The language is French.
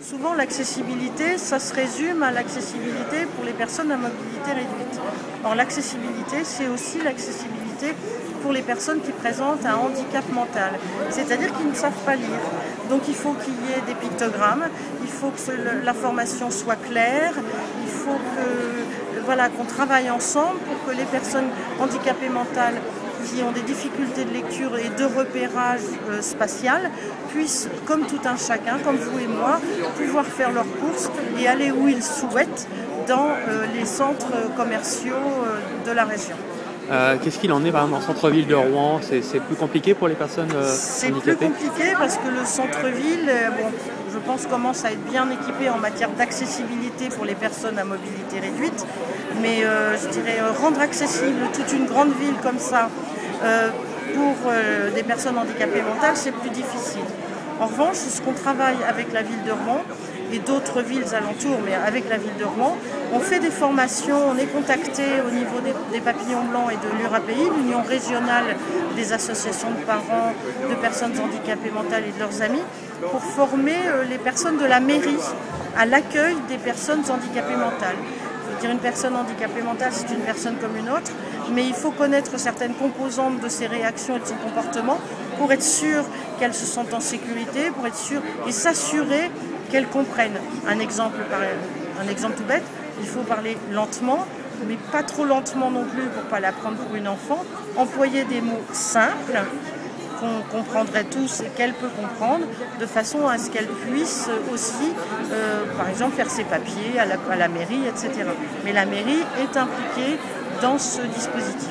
Souvent, l'accessibilité, ça se résume à l'accessibilité pour les personnes à mobilité réduite. Or, l'accessibilité, c'est aussi l'accessibilité pour les personnes qui présentent un handicap mental, c'est-à-dire qu'ils ne savent pas lire. Donc, il faut qu'il y ait des pictogrammes, il faut que l'information soit claire, il faut qu'on travaille ensemble pour que les personnes handicapées mentales qui ont des difficultés de lecture et de repérage spatial puissent, comme tout un chacun, comme vous et moi, pouvoir faire leurs courses et aller où ils souhaitent dans les centres commerciaux de la région. Qu'est-ce qu'il en est par exemple en centre-ville de Rouen? C'est plus compliqué pour les personnes C'est handicapées? plus compliqué parce que le centre-ville, je pense, commence à être bien équipé en matière d'accessibilité pour les personnes à mobilité réduite. Mais je dirais rendre accessible toute une grande ville comme ça pour des personnes handicapées mentales, c'est plus difficile. En revanche, ce qu'on travaille avec la ville de Rouen et d'autres villes alentours, mais avec la ville de Rouen, on fait des formations, on est contacté au niveau des Papillons Blancs et de l'URAPI, l'Union régionale des associations de parents de personnes handicapées mentales et de leurs amis, pour former les personnes de la mairie à l'accueil des personnes handicapées mentales. Une personne handicapée mentale, c'est une personne comme une autre, mais il faut connaître certaines composantes de ses réactions et de son comportement pour être sûr qu'elle se sente en sécurité, pour être sûr et s'assurer qu'elle comprenne. Un exemple tout bête, il faut parler lentement, mais pas trop lentement non plus pour ne pas la prendre pour une enfant, employer des mots simples qu'on comprendrait tous et qu'elle peut comprendre, de façon à ce qu'elle puisse aussi, par exemple, faire ses papiers à la mairie, etc. Mais la mairie est impliquée dans ce dispositif.